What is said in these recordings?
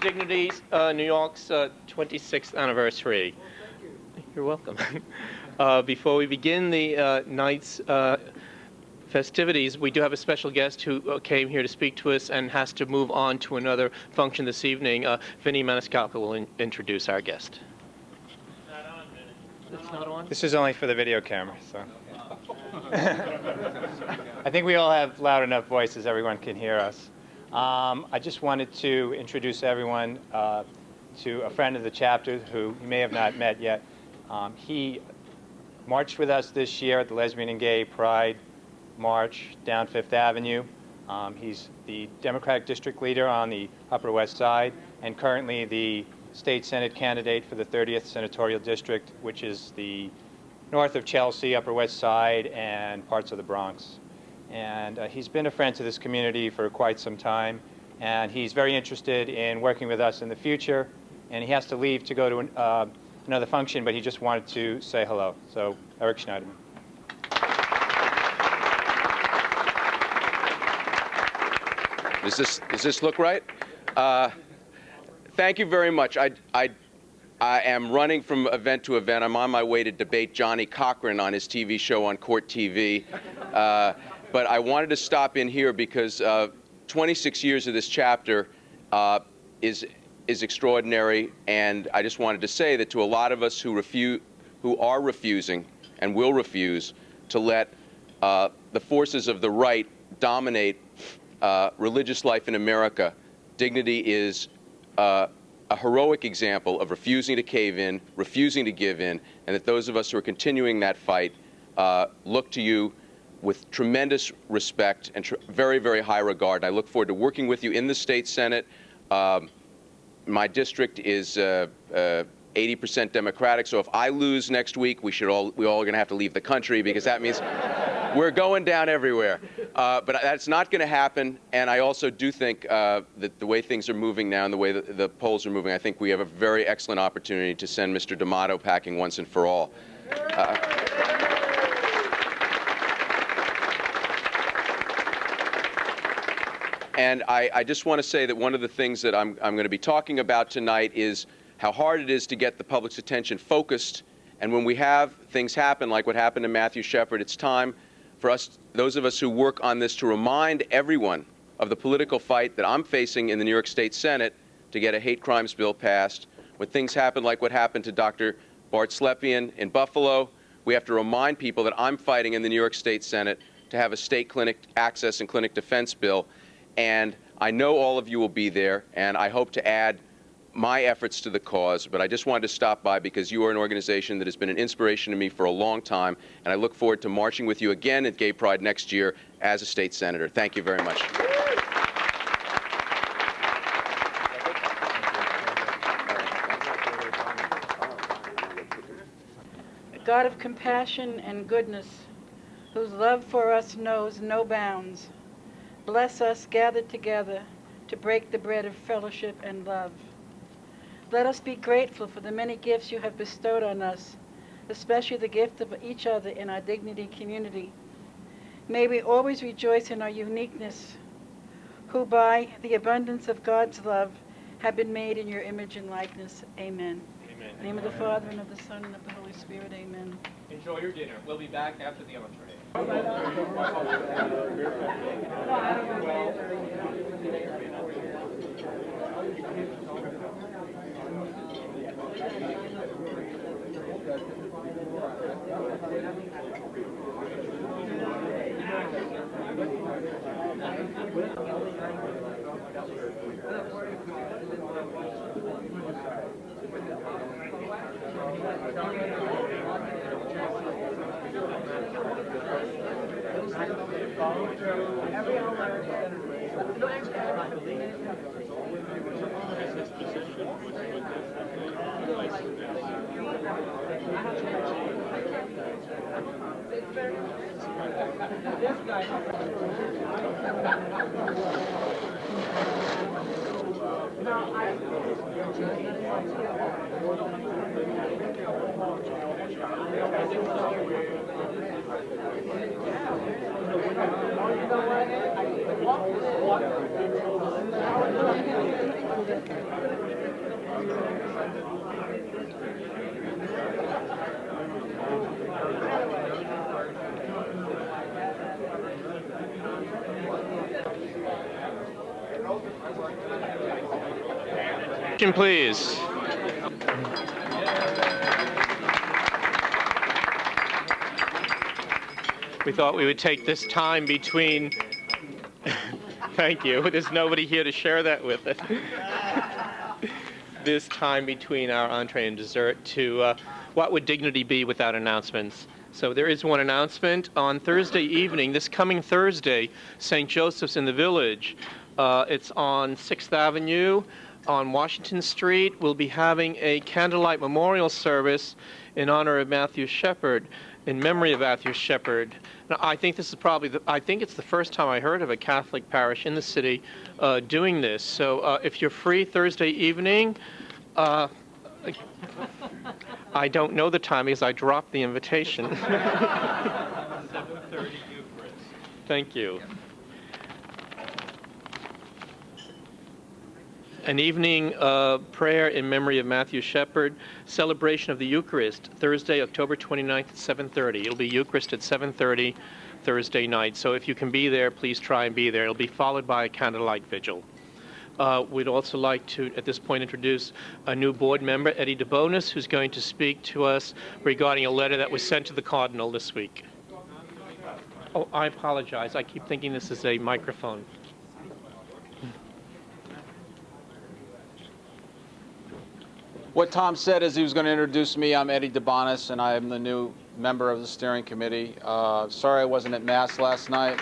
Dignity, New York's 26th anniversary. You're welcome. Before we begin the night's festivities, we do have a special guest who came here to speak to us and has to move on to another function this evening. Vinny Maniscalco will introduce our guest. It's not on? This is only for the video camera, so. I think we all have loud enough voices, everyone can hear us. I just wanted to introduce everyone to a friend of the chapter who you may have not met yet. He marched with us this year at the Lesbian and Gay Pride March down Fifth Avenue. He's the Democratic District Leader on the Upper West Side and currently the State Senate candidate for the 30th Senatorial District, which is the north of Chelsea, Upper West Side, and parts of the Bronx. And he's been a friend to this community for quite some time, and he's very interested in working with us in the future. And he has to leave to go to another function, but he just wanted to say hello. So, Eric Schneiderman. Does this look right? Thank you very much. I am running from event to event. I'm on my way to debate Johnny Cochran on his TV show on Court TV. But I wanted to stop in here because 26 years of this chapter is extraordinary, and I just wanted to say that to a lot of us who are refusing and will refuse to let the forces of the right dominate religious life in America, Dignity is a heroic example of refusing to cave in, refusing to give in, and that those of us who are continuing that fight look to you with tremendous respect and very, very high regard. I look forward to working with you in the state Senate. My district is 80% Democratic, so if I lose next week, we all are going to have to leave the country because that means we're going down everywhere. But that's not going to happen, and I also do think that the way things are moving now and the way that the polls are moving, I think we have a very excellent opportunity to send Mr. D'Amato packing once and for all. And I just want to say that one of the things that I'm going to be talking about tonight is how hard it is to get the public's attention focused. And when we have things happen like what happened to Matthew Shepard, it's time for us, those of us who work on this, to remind everyone of the political fight that I'm facing in the New York State Senate to get a hate crimes bill passed. When things happen like what happened to Dr. Bart Slepian in Buffalo, we have to remind people that I'm fighting in the New York State Senate to have a state clinic access and clinic defense bill. And I know all of you will be there, and I hope to add my efforts to the cause, but I just wanted to stop by because you are an organization that has been an inspiration to me for a long time, and I look forward to marching with you again at Gay Pride next year as a state senator. Thank you very much. God of compassion and goodness, whose love for us knows no bounds, bless us gathered together to break the bread of fellowship and love. Let us be grateful for the many gifts you have bestowed on us, especially the gift of each other in our Dignity community. May we always rejoice in our uniqueness, who by the abundance of God's love have been made in your image and likeness. Amen. Amen. In the name of the Father, and of the Son, and of the Holy Spirit. Amen. Enjoy your dinner. We'll be back after the entree. Please. We thought we would take this time between. Thank you. There's nobody here to share that with us. This time between our entree and dessert to what would dignity be without announcements? So there is one announcement. On Thursday evening, this coming Thursday, St. Joseph's in the Village. It's on 6th Avenue. On Washington Street, we'll be having a candlelight memorial service in honor of Matthew Shepard, in memory of Matthew Shepard. Now, I think this is probably, I think it's the first time I heard of a Catholic parish in the city doing this. So if you're free Thursday evening, I don't know the time because I dropped the invitation. 7:30 Eucharist. Thank you. An evening prayer in memory of Matthew Shepard, celebration of the Eucharist, Thursday, October 29th at 7:30. It'll be Eucharist at 7:30 Thursday night. So if you can be there, please try and be there. It'll be followed by a candlelight vigil. We'd also like to, at this point, introduce a new board member, Eddie DeBonis, who's going to speak to us regarding a letter that was sent to the Cardinal this week. Oh, I apologize. I keep thinking this is a microphone. What Tom said is he was going to introduce me. I'm Eddie DeBonis, and I am the new member of the steering committee. Sorry I wasn't at Mass last night.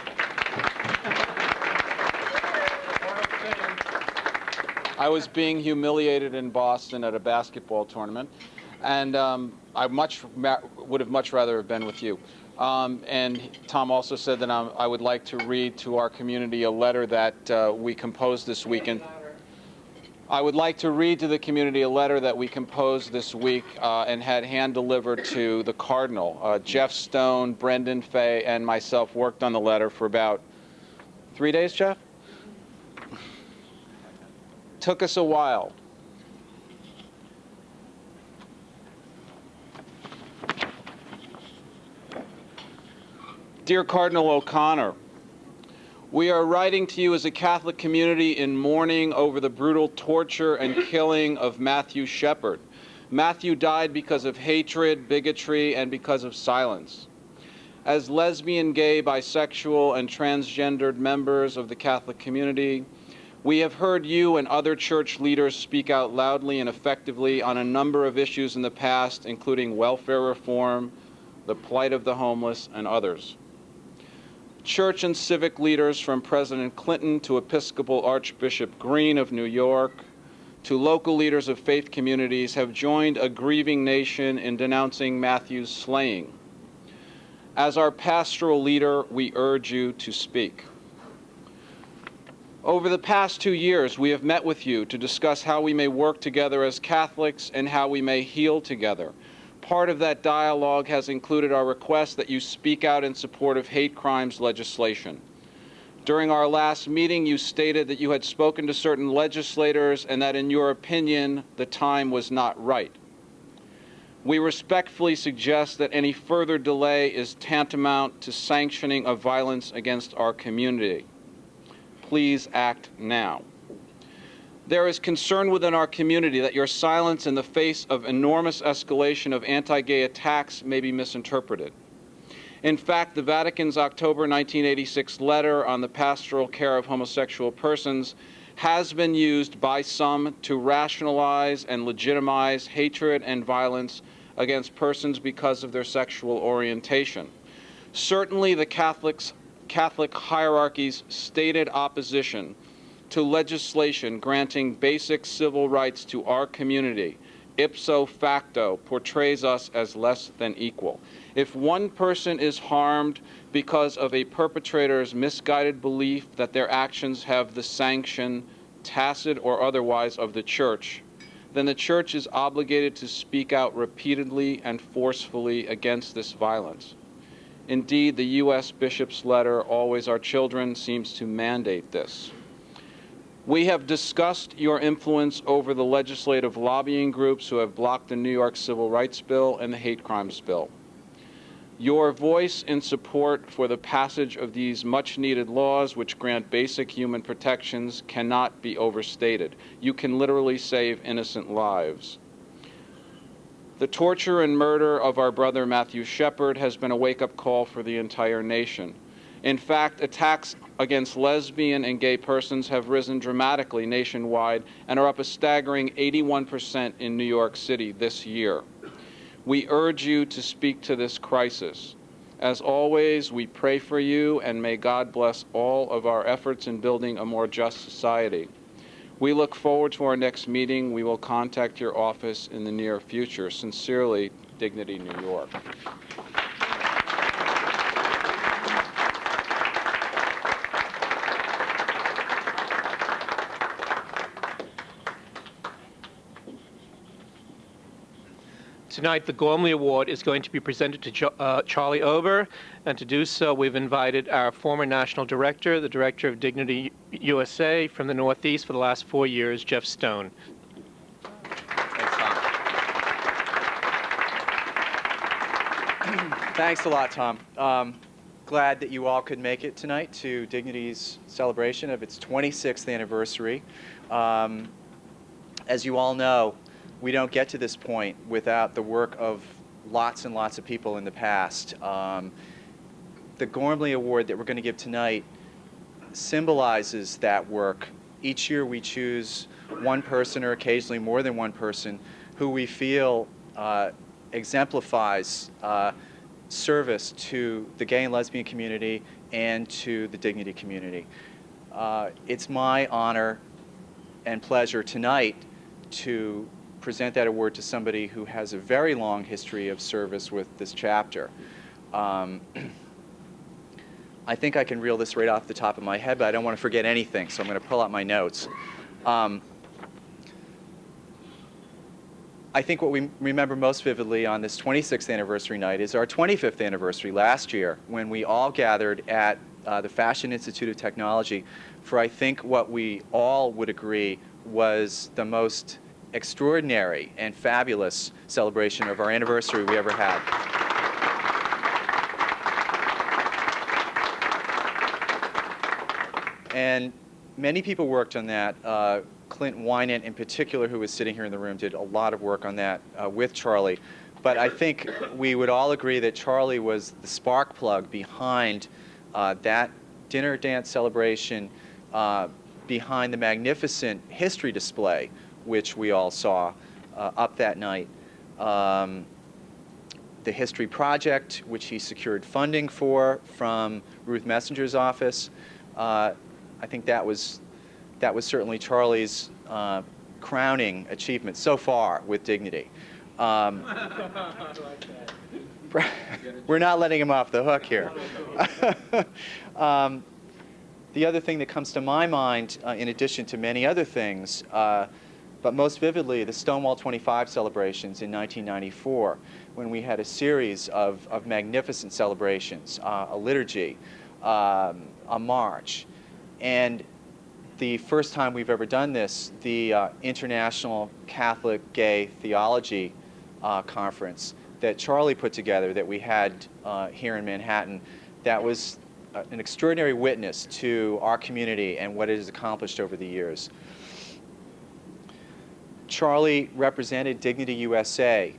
I was being humiliated in Boston at a basketball tournament, and I would have much rather have been with you. And Tom also said that I would like to read to our community a letter that we composed this weekend. I would like to read to the community a letter that we composed this week and had hand-delivered to the Cardinal. Jeff Stone, Brendan Fay, and myself worked on the letter for about 3 days, Jeff? Took us a while. Dear Cardinal O'Connor, we are writing to you as a Catholic community in mourning over the brutal torture and killing of Matthew Shepard. Matthew died because of hatred, bigotry, and because of silence. As lesbian, gay, bisexual, and transgendered members of the Catholic community, we have heard you and other church leaders speak out loudly and effectively on a number of issues in the past, including welfare reform, the plight of the homeless, and others. Church and civic leaders from President Clinton to Episcopal Archbishop Green of New York to local leaders of faith communities have joined a grieving nation in denouncing Matthew's slaying. As our pastoral leader, we urge you to speak. Over the past 2 years, we have met with you to discuss how we may work together as Catholics and how we may heal together. Part of that dialogue has included our request that you speak out in support of hate crimes legislation. During our last meeting, you stated that you had spoken to certain legislators and that, in your opinion, the time was not right. We respectfully suggest that any further delay is tantamount to sanctioning of violence against our community. Please act now. There is concern within our community that your silence in the face of enormous escalation of anti-gay attacks may be misinterpreted. In fact, the Vatican's October 1986 letter on the pastoral care of homosexual persons has been used by some to rationalize and legitimize hatred and violence against persons because of their sexual orientation. Certainly, the Catholic hierarchy's stated opposition to legislation granting basic civil rights to our community, ipso facto, portrays us as less than equal. If one person is harmed because of a perpetrator's misguided belief that their actions have the sanction, tacit or otherwise, of the Church, then the Church is obligated to speak out repeatedly and forcefully against this violence. Indeed, the U.S. Bishop's letter, Always Our Children, seems to mandate this. We have discussed your influence over the legislative lobbying groups who have blocked the New York Civil Rights Bill and the Hate Crimes Bill. Your voice in support for the passage of these much-needed laws which grant basic human protections cannot be overstated. You can literally save innocent lives. The torture and murder of our brother Matthew Shepard has been a wake-up call for the entire nation. In fact, attacks against lesbian and gay persons have risen dramatically nationwide and are up a staggering 81% in New York City this year. We urge you to speak to this crisis. As always, we pray for you, and may God bless all of our efforts in building a more just society. We look forward to our next meeting. We will contact your office in the near future. Sincerely, Dignity New York. Tonight, the Gormley Award is going to be presented to Charlie Ober, and to do so, we've invited our former national director, the director of Dignity USA from the Northeast for the last 4 years, Jeff Stone. Thanks, Tom. Thanks a lot, Tom. Glad that you all could make it tonight to Dignity's celebration of its 26th anniversary. As you all know, we don't get to this point without the work of lots and lots of people in the past. The Gormley Award that we're going to give tonight symbolizes that work. Each year we choose one person, or occasionally more than one person, who we feel exemplifies service to the gay and lesbian community and to the Dignity community. It's my honor and pleasure tonight to present that award to somebody who has a very long history of service with this chapter. I think I can reel this right off the top of my head, but I don't want to forget anything, so I'm going to pull out my notes. I think what we remember most vividly on this 26th anniversary night is our 25th anniversary last year, when we all gathered at the Fashion Institute of Technology for, I think, what we all would agree was the most extraordinary and fabulous celebration of our anniversary we ever had. And many people worked on that. Clint Wynant in particular, who was sitting here in the room, did a lot of work on that with Charlie. But I think we would all agree that Charlie was the spark plug behind that dinner dance celebration, behind the magnificent history display which we all saw up that night. The History Project, which he secured funding for from Ruth Messenger's office. I think that was certainly Charlie's crowning achievement so far with Dignity. We're not letting him off the hook here. The other thing that comes to my mind, in addition to many other things, but most vividly, the Stonewall 25 celebrations in 1994, when we had a series of magnificent celebrations, a liturgy, a march, and the first time we've ever done this, the International Catholic Gay Theology Conference that Charlie put together that we had here in Manhattan, that was an extraordinary witness to our community and what it has accomplished over the years. Charlie represented Dignity USA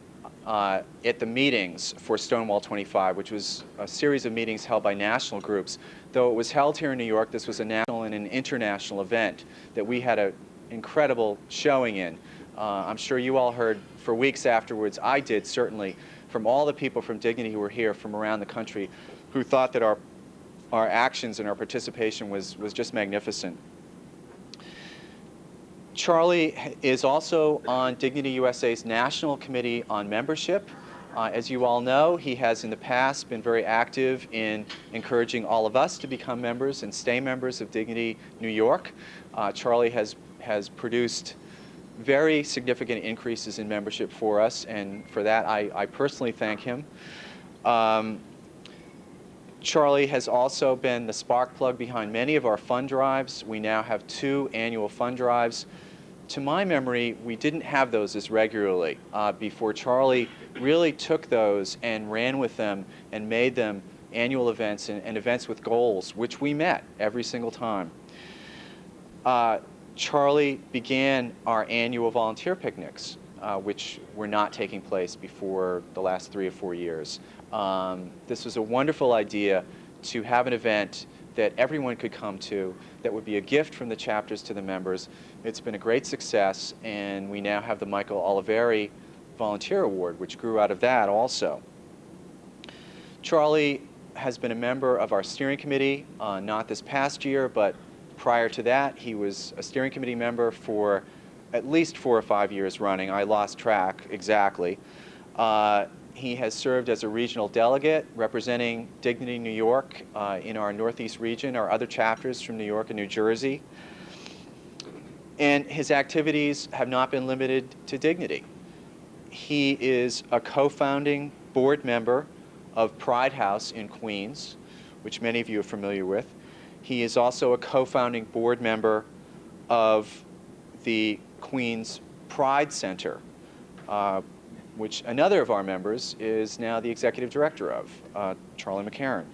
at the meetings for Stonewall 25, which was a series of meetings held by national groups. Though it was held here in New York, this was a national and an international event that we had an incredible showing in. I'm sure you all heard for weeks afterwards, I did certainly, from all the people from Dignity who were here from around the country who thought that our actions and our participation was just magnificent. Charlie is also on Dignity USA's National Committee on Membership. As you all know, he has in the past been very active in encouraging all of us to become members and stay members of Dignity New York. Charlie has produced very significant increases in membership for us, and for that I personally thank him. Charlie has also been the spark plug behind many of our fund drives. We now have 2 annual fund drives. To my memory, we didn't have those as regularly before Charlie really took those and ran with them and made them annual events and events with goals, which we met every single time. Charlie began our annual volunteer picnics, which were not taking place before the last 3 or 4 years. This was a wonderful idea to have an event that everyone could come to that would be a gift from the chapters to the members. It's been a great success, and we now have the Michael Oliveri Volunteer Award, which grew out of that also. Charlie has been a member of our steering committee, not this past year, but prior to that, he was a steering committee member for at least 4 or 5 years running. I lost track exactly. He has served as a regional delegate representing Dignity New York in our Northeast region, our other chapters from New York and New Jersey. And his activities have not been limited to Dignity. He is a co-founding board member of Pride House in Queens, which many of you are familiar with. He is also a co-founding board member of the Queens Pride Center, which another of our members is now the executive director of, Charlie McCarran.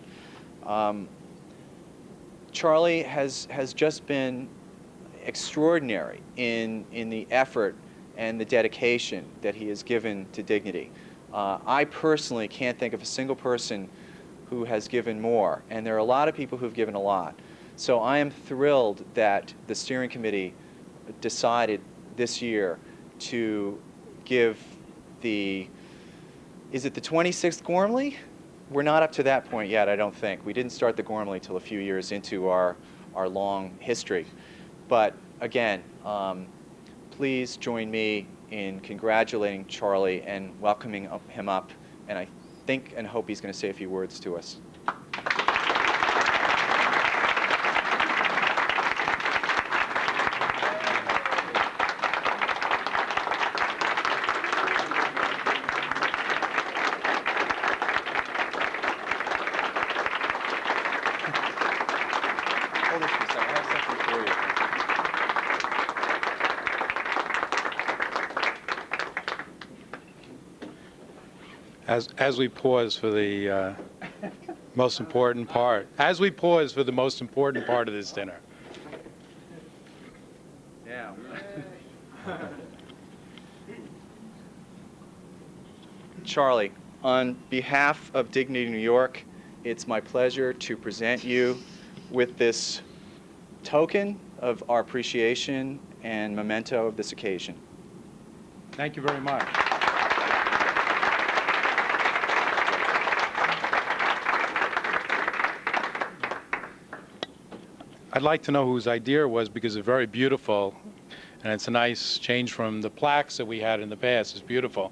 Charlie has just been extraordinary in the effort and the dedication that he has given to Dignity. I personally can't think of a single person who has given more, and there are a lot of people who've given a lot. So I am thrilled that the steering committee decided this year to give is it the 26th Gormley? We're not up to that point yet, I don't think. We didn't start the Gormley till a few years into our long history. But again, please join me in congratulating Charlie and welcoming him up. And I think and hope he's going to say a few words to us. Hold this for a second. I have something for you. As we pause for the most important part, as we pause for the most important part of this dinner. Yeah. Charlie, on behalf of Dignity New York, it's my pleasure to present you with this token of our appreciation and memento of this occasion. Thank you very much. I'd like to know whose idea it was because it's very beautiful, and it's a nice change from the plaques that we had in the past. It's beautiful.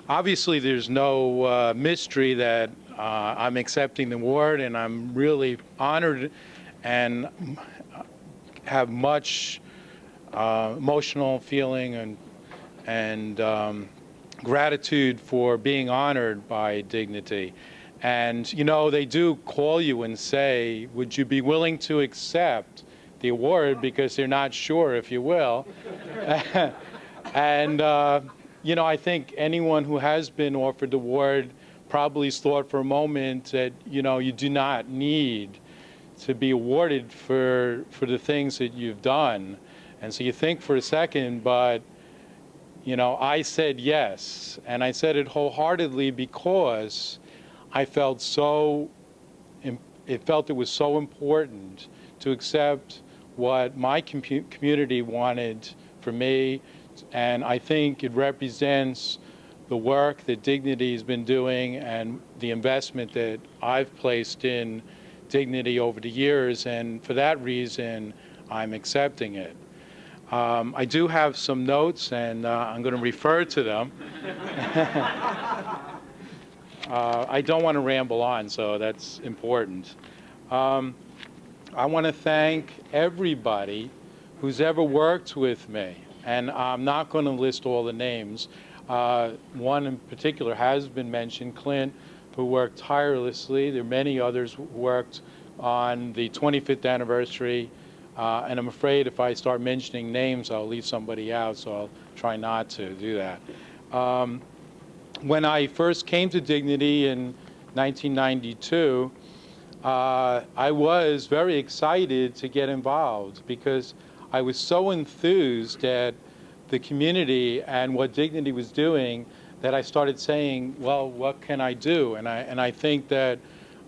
Obviously, there's no mystery that I'm accepting the award, and I'm really honored and have much emotional feeling and gratitude for being honored by Dignity. And, you know, they do call you and say, would you be willing to accept the award, because they're not sure if you will. And, you know, I think anyone who has been offered the award probably has thought for a moment that, you know, you do not need to be awarded for the things that you've done. And so you think for a second, but, you know, I said yes. And I said it wholeheartedly because I felt it was so important to accept what my community wanted for me, and I think it represents the work that Dignity has been doing and the investment that I've placed in Dignity over the years, and for that reason, I'm accepting it. I do have some notes, and I'm going to refer to them. I don't want to ramble on, so that's important. I want to thank everybody who's ever worked with me, and I'm not going to list all the names. One in particular has been mentioned, Clint, who worked tirelessly. There are many others who worked on the 25th anniversary, and I'm afraid if I start mentioning names, I'll leave somebody out, so I'll try not to do that. When I first came to Dignity in 1992, I was very excited to get involved because I was so enthused at the community and what Dignity was doing that I started saying, well, what can I do? And I think that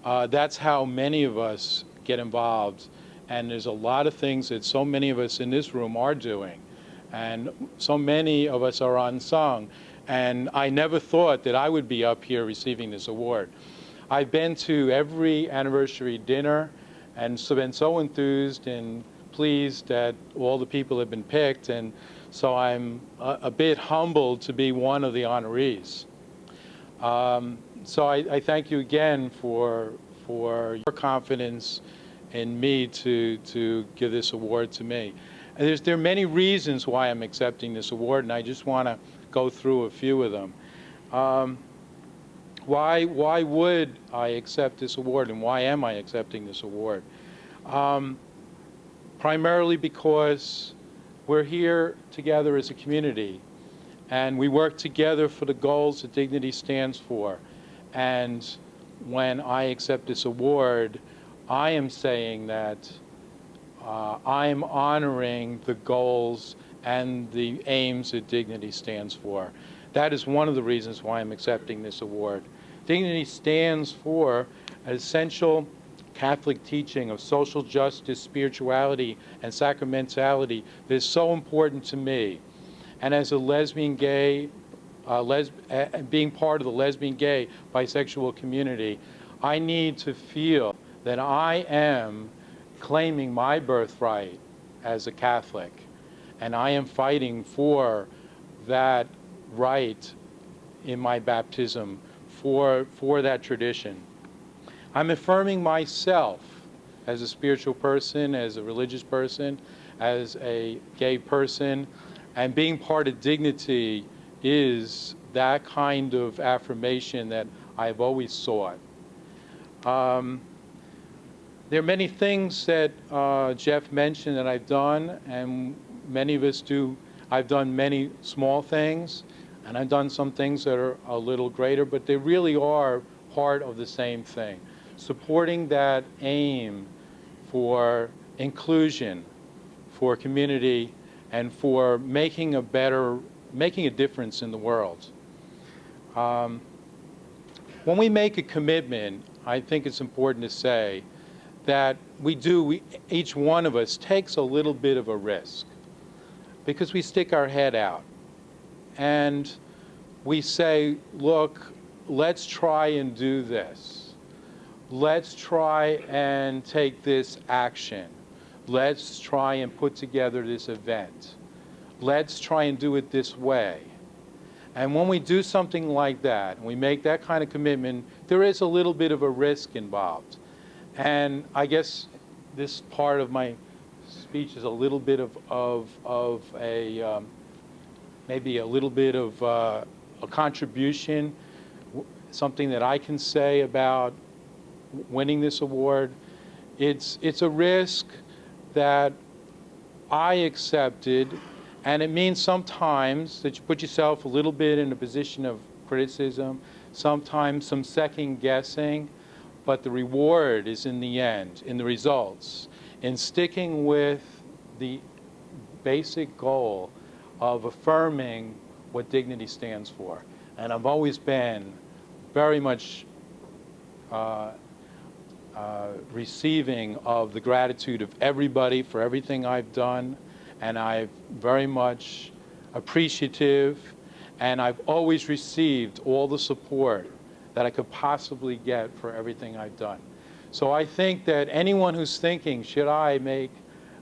that's how many of us get involved. And there's a lot of things that so many of us in this room are doing. And so many of us are unsung. And I never thought that I would be up here receiving this award. I've been to every anniversary dinner and so been so enthused and pleased that all the people have been picked. And so I'm a bit humbled to be one of the honorees. So I thank you again for your confidence in me to give this award to me. And there are many reasons why I'm accepting this award, and I just want to go through a few of them. Why would I accept this award, and why am I accepting this award? Primarily because we're here together as a community, and we work together for the goals that Dignity stands for. And when I accept this award, I am saying that I am honoring the goals and the aims that Dignity stands for. That is one of the reasons why I'm accepting this award. Dignity stands for an essential Catholic teaching of social justice, spirituality, and sacramentality that is so important to me. And as a lesbian, gay, being part of the lesbian, gay, bisexual community, I need to feel that I am claiming my birthright as a Catholic, and I am fighting for that right in my baptism, for that tradition. I'm affirming myself as a spiritual person, as a religious person, as a gay person, and being part of Dignity is that kind of affirmation that I've always sought. There are many things that Jeff mentioned that I've done, and many of us do. I've done many small things, and I've done some things that are a little greater, but they really are part of the same thing. Supporting that aim for inclusion, for community, and for making a difference in the world. When we make a commitment, I think it's important to say that each one of us takes a little bit of a risk because we stick our head out and we say, look, let's try and do this. Let's try and take this action. Let's try and put together this event. Let's try and do it this way. And when we do something like that, and we make that kind of commitment, there is a little bit of a risk involved. And I guess this part of my speech is a little bit maybe a little bit of a contribution, something that I can say about winning this award. It's a risk that I accepted, and it means sometimes that you put yourself a little bit in a position of criticism, sometimes some second guessing, but the reward is in the end, in the results, in sticking with the basic goal of affirming what Dignity stands for. And I've always been very much receiving of the gratitude of everybody for everything I've done, and I'm very much appreciative, and I've always received all the support that I could possibly get for everything I've done. So I think that anyone who's thinking, should I make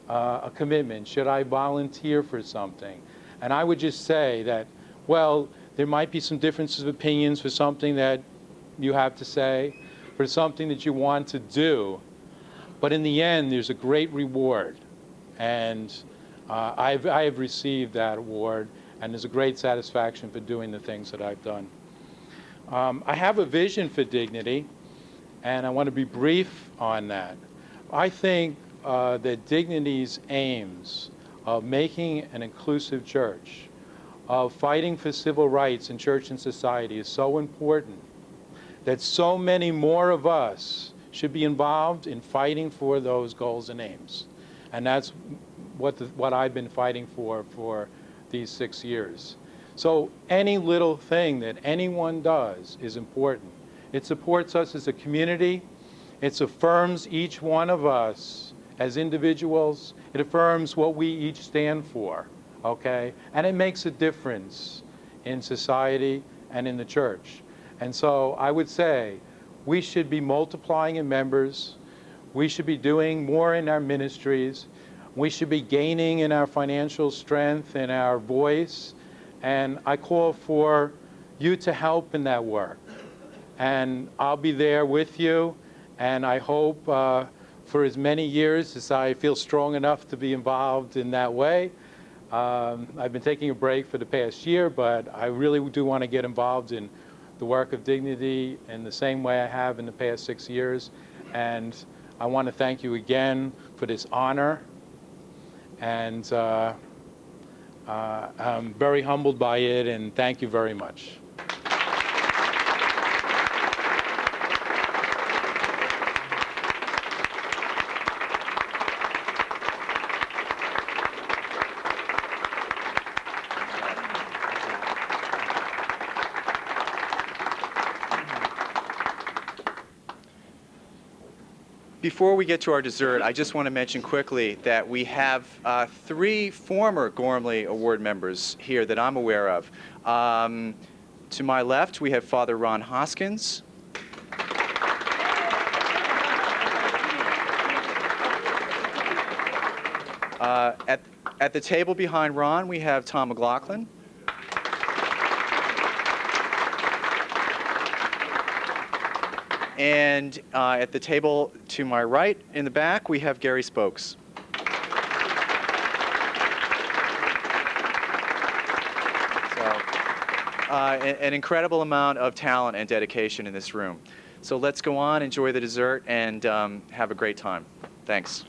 a commitment? Should I volunteer for something? And I would just say that, well, there might be some differences of opinions for something that you have to say, for something that you want to do. But in the end, there's a great reward. And I have received that award, and there's a great satisfaction for doing the things that I've done. I have a vision for Dignity, and I want to be brief on that. I think that Dignity's aims of making an inclusive church, of fighting for civil rights in church and society is so important that so many more of us should be involved in fighting for those goals and aims. And that's what I've been fighting for these 6 years. So any little thing that anyone does is important. It supports us as a community. It affirms each one of us as individuals. It affirms what we each stand for, okay? And it makes a difference in society and in the church. And so I would say we should be multiplying in members. We should be doing more in our ministries. We should be gaining in our financial strength and our voice. And I call for you to help in that work. And I'll be there with you. And I hope for as many years as I feel strong enough to be involved in that way. I've been taking a break for the past year, but I really do want to get involved in the work of Dignity in the same way I have in the past 6 years. And I want to thank you again for this honor. And I'm very humbled by it, and thank you very much. Before we get to our dessert, I just want to mention quickly that we have 3 former Gormley Award members here that I'm aware of. To my left, we have Father Ron Hoskins. At the table behind Ron, we have Tom McLaughlin. And at the table to my right in the back, we have Gary Spokes. So, an incredible amount of talent and dedication in this room. So let's go on, enjoy the dessert, and have a great time. Thanks.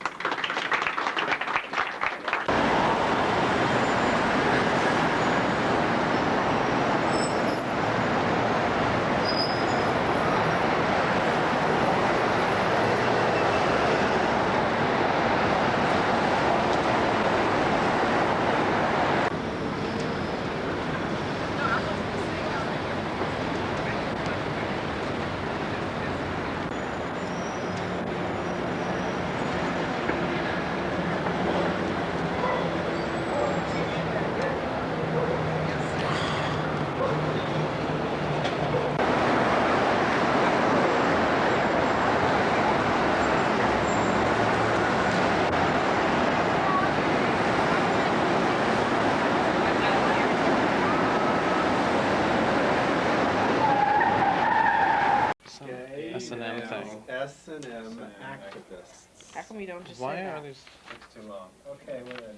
S&M thing. S&M activists. How come you don't just Why say are that? these It's too long. Okay, whatever.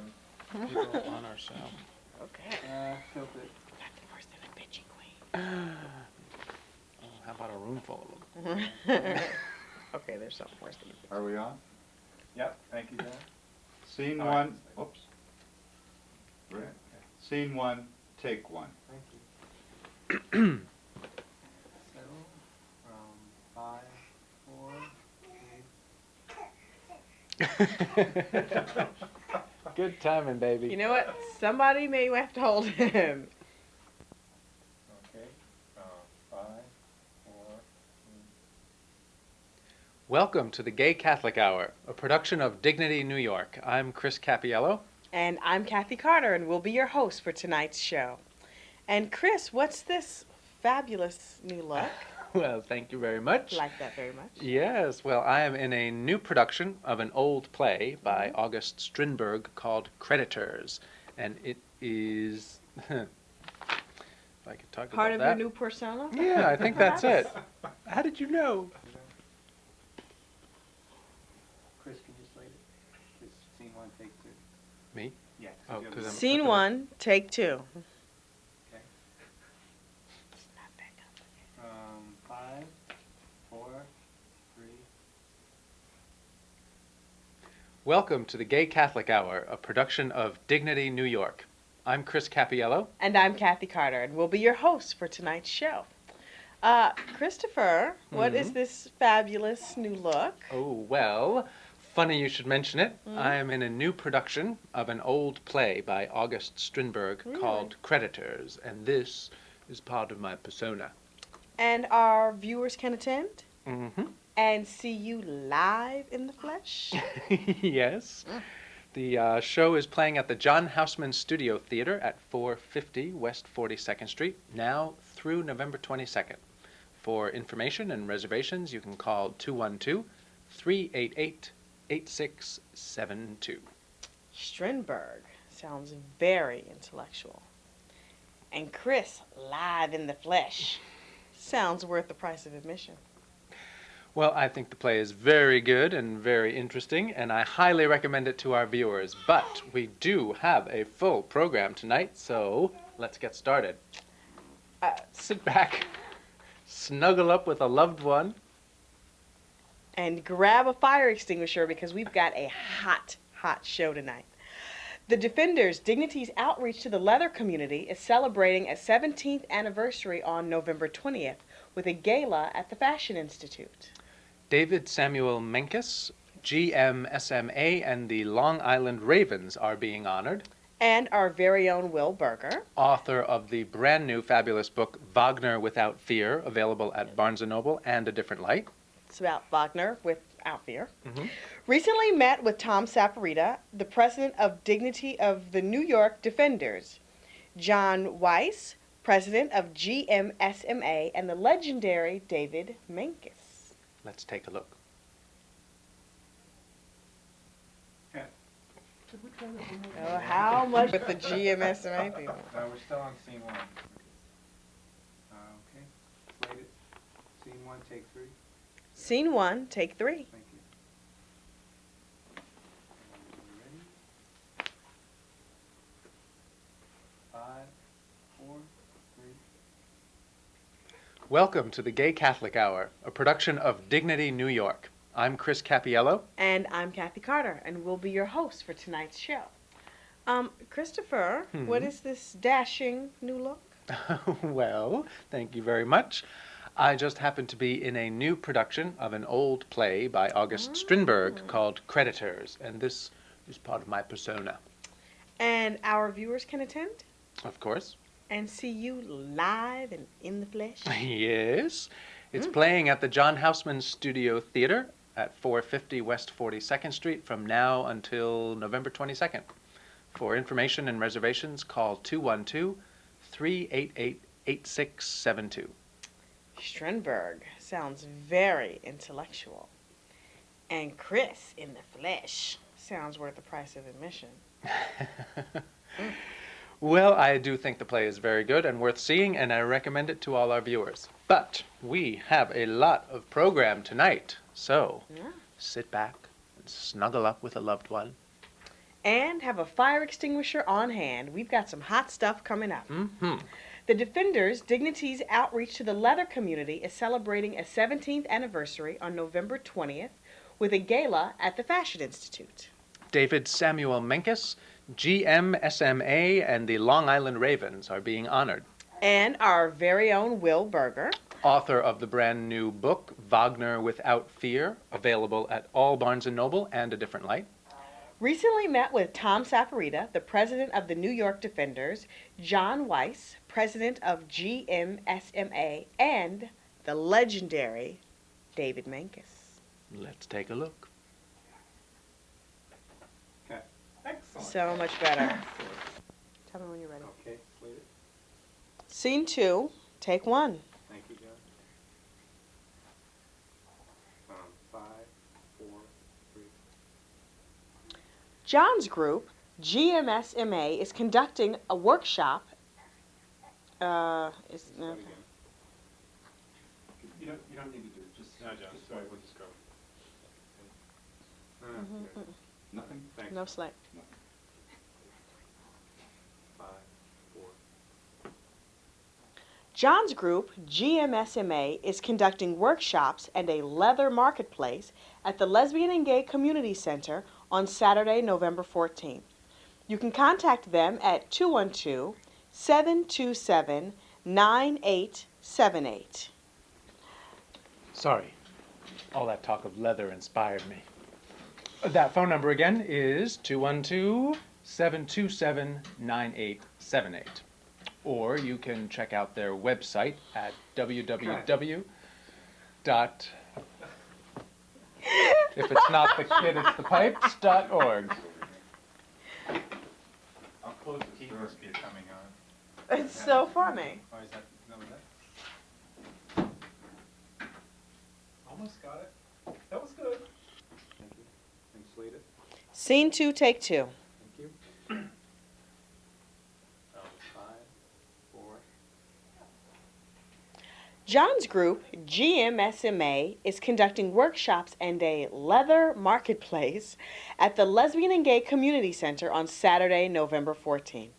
people on our show? Okay. Filter. Worse than a bitchy queen. How about a room full of them? Okay, there's something worse than a bitchy. Are we on? Yep, thank you, Dan. Scene one, oops. Right. Scene one, take one. Thank you. So, from 5, 4, 3. Good timing, baby. You know what? Somebody may have to hold him. Okay, 5, 4, 3. Welcome to the Gay Catholic Hour, a production of Dignity New York. I'm Chris Cappiello. And I'm Kathy Carter, and we'll be your host for tonight's show. And Chris, what's this fabulous new look? Well, thank you very much. Like that very much. Yes, well, I am in a new production of an old play by August Strindberg called Creditors. And it is, if I could talk Part about of that. your new persona? Yeah, I think that's it. How did you know? Chris, can you slate it? This scene 1, take 2. Me? Yeah. Oh, 'cause I'm- Scene 1, take 2. Okay. Welcome to the Gay Catholic Hour, a production of Dignity, New York. I'm Chris Cappiello. And I'm Kathy Carter, and we'll be your hosts for tonight's show. Christopher, what is this fabulous new look? Oh, well, funny you should mention it. I am in a new production of an old play by August Strindberg called Creditors, and this is part of my persona. And our viewers can attend Mm-hmm. and see you live in the flesh? Yes. The show is playing at the John Houseman Studio Theater at 450 West 42nd Street, now through November 22nd. For information and reservations, you can call 212-388-8672. Strindberg sounds very intellectual. And Chris, live in the flesh, sounds worth the price of admission. Well, I think the play is very good and very interesting, and I highly recommend it to our viewers. But we do have a full program tonight, so let's get started. Sit back, snuggle up with a loved one, and grab a fire extinguisher because we've got a hot show tonight. The Defenders Dignity's outreach to the leather community is celebrating a 17th anniversary on November 20th with a gala at the Fashion Institute. David Samuel Menkes, GM SMA, and the Long Island Ravens are being honored. And our very own Will Berger, Author of the brand new fabulous book Wagner Without Fear, available at Barnes & Noble and A Different Light. it's about Wagner without fear, recently met with Tom Saporita, the president of Dignity of the New York Defenders, John Weiss, president of GMSMA, and the legendary David Menkes. Let's take a look. Oh, how much with the GMSMA people? We're still on scene one. Okay, slated. Scene one, take three. Scene 1, take 3. Thank you. Ready? 5, 4, 3. Welcome to the Gay Catholic Hour, a production of Dignity, New York. I'm Chris Cappiello. And I'm Kathy Carter, and we'll be your host for tonight's show. Christopher, what is this dashing new look? Well, thank you very much. I just happened to be in a new production of an old play by August Strindberg called Creditors, and this is part of my persona. And our viewers can attend Of course. and see you live and in the flesh? Yes. It's playing at the John Houseman Studio Theater at 450 West 42nd Street from now until November 22nd. For information and reservations, call 212-388-8672. Strindberg sounds very intellectual. And Chris in the flesh sounds worth the price of admission. Well, I do think the play is very good and worth seeing, and I recommend it to all our viewers. But we have a lot of program tonight, so sit back and snuggle up with a loved one. And have a fire extinguisher on hand. We've got some hot stuff coming up. Mm-hmm. The Defenders Dignity's outreach to the leather community is celebrating a 17th anniversary on November 20th with a gala at the Fashion Institute. David Samuel Menkes, GMSMA, and the Long Island Ravens are being honored. And our very own Will Berger, Author of the brand new book Wagner Without Fear, available at all Barnes & Noble and A Different Light. recently met with Tom Saporita, the president of the New York Defenders, John Weiss, president of GMSMA, and the legendary David Menkes. Let's take a look. Okay. Excellent. So much better. Tell me when you're ready. Okay, slated. Scene 2, take 1. Thank you, John. 5, 4, 3. John's group, GMSMA, is conducting a workshop. You don't need to do it. Just, no, John. Sorry, we'll just go. Nothing? Thanks. No slate. 5, 4. John's group, GMSMA, is conducting workshops and a leather marketplace at the Lesbian and Gay Community Center on Saturday, November 14th. You can contact them at 212-727-9878. Sorry, all that talk of leather inspired me. That phone number again is 212-727-9878. Or you can check out their website at www. If it's not the kid, it's the pipes.org. I'll close the key must be coming on. It's so funny. Or is that, no, that? Almost got it. That was good. Thank you. And slate it. Scene 2, take 2. Thank you. 5, 4. John's group, GMSMA, is conducting workshops and a leather marketplace at the Lesbian and Gay Community Center on Saturday, November 14th.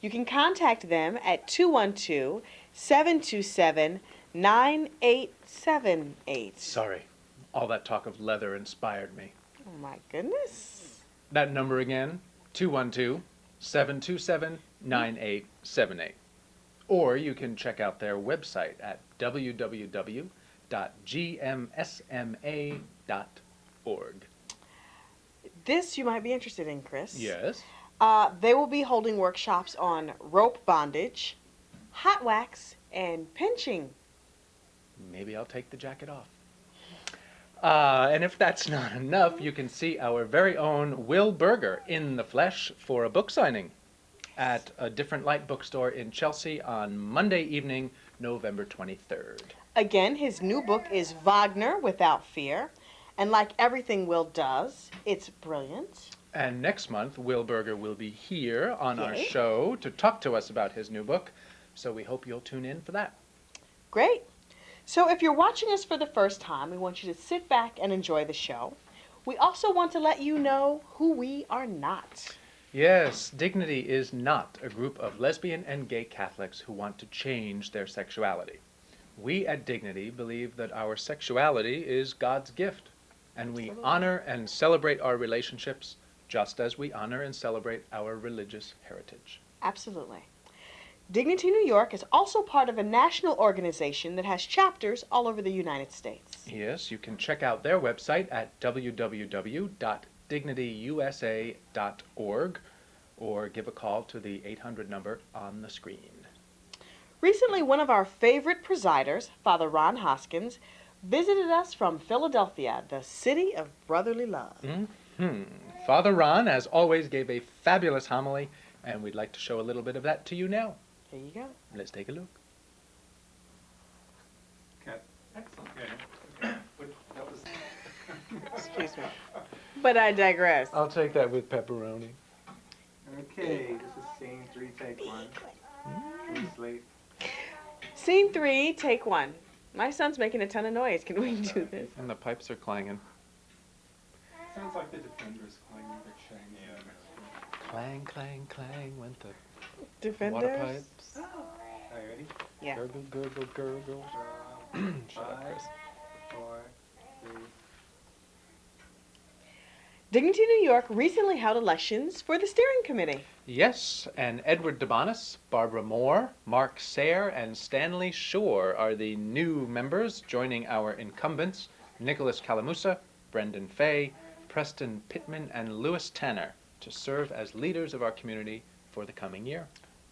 You can contact them at 212-727-9878. Sorry, all that talk of leather inspired me. Oh my goodness. That number again, 212-727-9878. Or you can check out their website at www.gmsma.org. This you might be interested in, Chris. Yes. They will be holding workshops on rope bondage, hot wax, and pinching. Maybe I'll take the jacket off. And if that's not enough, you can see our very own Will Berger in the flesh for a book signing at a Different Light bookstore in Chelsea on Monday evening, November 23rd. Again, his new book is Wagner Without Fear. And like everything Will does, it's brilliant. And next month, Will Berger will be here on our Yay. show to talk to us about his new book. So we hope you'll tune in for that. Great. So if you're watching us for the first time, we want you to sit back and enjoy the show. We also want to let you know who we are not. Yes, Dignity is not a group of lesbian and gay Catholics who want to change their sexuality. We at Dignity believe that our sexuality is God's gift, and we honor and celebrate our relationships just as we honor and celebrate our religious heritage. Absolutely. Dignity New York is also part of a national organization that has chapters all over the United States. Yes, you can check out their website at www.dignityusa.org or give a call to the 800 number on the screen. Recently, one of our favorite presiders, Father Ron Hoskins, visited us from Philadelphia, the city of brotherly love. Father Ron, as always, gave a fabulous homily, and we'd like to show a little bit of that to you now. Here you go. Let's take a look. Okay. Excellent. Okay. That was... Excuse me. But I digress. I'll take that with pepperoni. Okay, this is scene 3, take 1. Slate. Scene 3, take 1. My son's making a ton of noise. Can we do this? And the pipes are clanging. Sounds like the Defenders clanging their chain. Yeah. Clang, clang, clang went the Defenders? water pipes. Are you ready? Yeah. Gurgle, gurgle, gurgle. Shut up, 5, Chris. 4, 3. Dignity New York recently held elections for the steering committee. Yes, and Edward DeBonis, Barbara Moore, Mark Sayre, and Stanley Shore are the new members joining our incumbents, Nicholas Calamusa, Brendan Fay, Preston Pittman, and Lewis Tanner, to serve as leaders of our community for the coming year.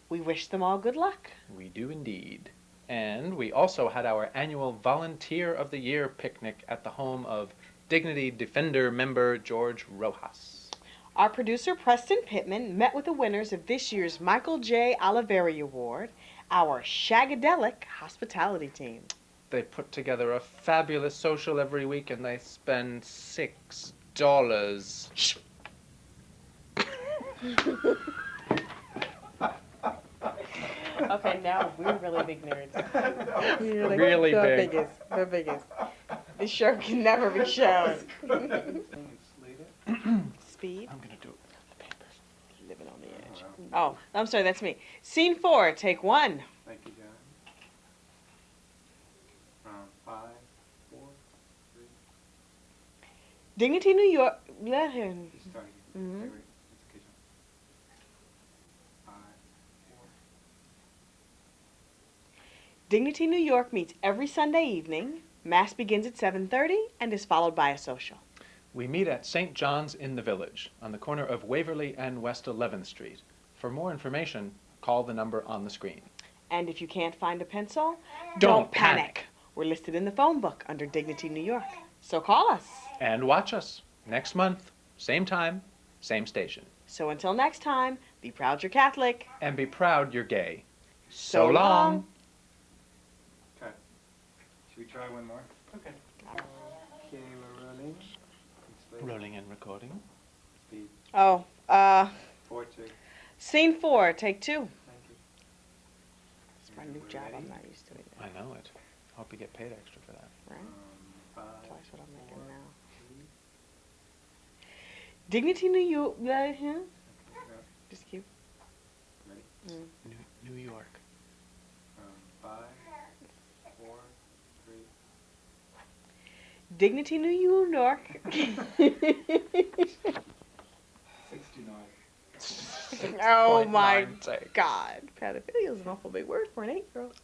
We wish them all good luck. We do indeed. And we also had our annual Volunteer of the Year picnic at the home of Dignity Defender member George Rojas. Our producer, Preston Pittman, met with the winners of this year's Michael J. Oliveri Award, our Shagadelic hospitality team. They put together a fabulous social every week, and they spend $6. Shh. Okay, now we're really big nerds. We're like Really the big. The biggest. This show can never be shown. Speed. I'm going to do it. Living on the edge. Oh, I'm sorry, that's me. Scene 4, take 1. Thank you, John. Round 5, 4, Dignity New York. Let him. Mhm. Dignity New York meets every Sunday evening. Mass begins at 7:30 and is followed by a social. We meet at St. John's in the Village, on the corner of Waverly and West 11th Street. For more information, call the number on the screen. And if you can't find a pencil, Don't panic. We're listed in the phone book under Dignity New York. So call us. And watch us next month, same time, same station. So until next time, be proud you're Catholic. And be proud you're gay. So long. Okay. Should we try one more? Okay. Okay, we're rolling. Rolling and recording. Speed. Oh, 4, 2. scene 4, take 2. Thank you. It's my new job. I'm not used to it. I know it. Hope you get paid extra for that. Right? 5, Twice what I'm making now. Dignity New York. Just cute. Ready? New York. 5, 4, 3. Dignity New York. 69. Oh my 6.96. God. Pedophilia is an awful big word for an 8-year-old.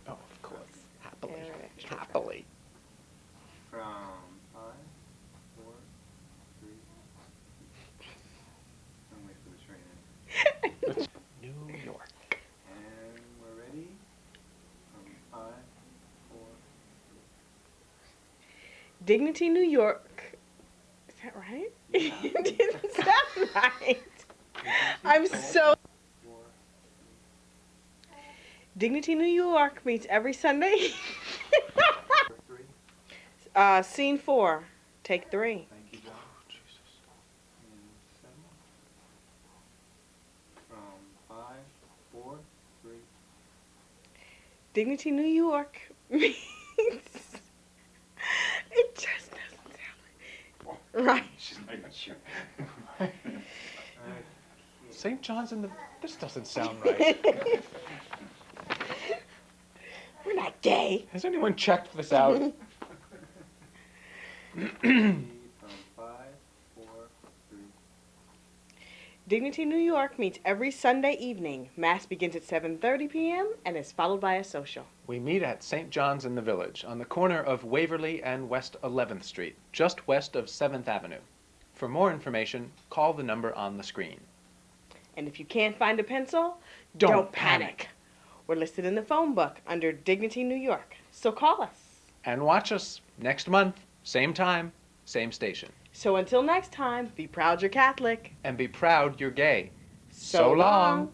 Oh, of course. Happily. Extra Happily. From 5, 4, 3. Don't wait for the train in. New York. And we're ready. From 5, 4. Dignity New York. Is that right? It didn't sound right. I'm so. 4, Dignity New York meets every Sunday. 3. Scene 4, take 3. Thank you, John. And 7. From 5, 4, 3. Dignity New York meets. It just doesn't sound right. She's not even sure. St. John's in the... This doesn't sound right. We're not gay. Has anyone checked this out? From 5, 4, 3. Dignity New York meets every Sunday evening. Mass begins at 7:30 p.m. and is followed by a social. We meet at St. John's in the Village, on the corner of Waverly and West 11th Street, just west of 7th Avenue. For more information, call the number on the screen. And if you can't find a pencil, Don't panic. We're listed in the phone book under Dignity New York. So call us. And watch us next month, same time, same station. So until next time, be proud you're Catholic. And be proud you're gay. So long.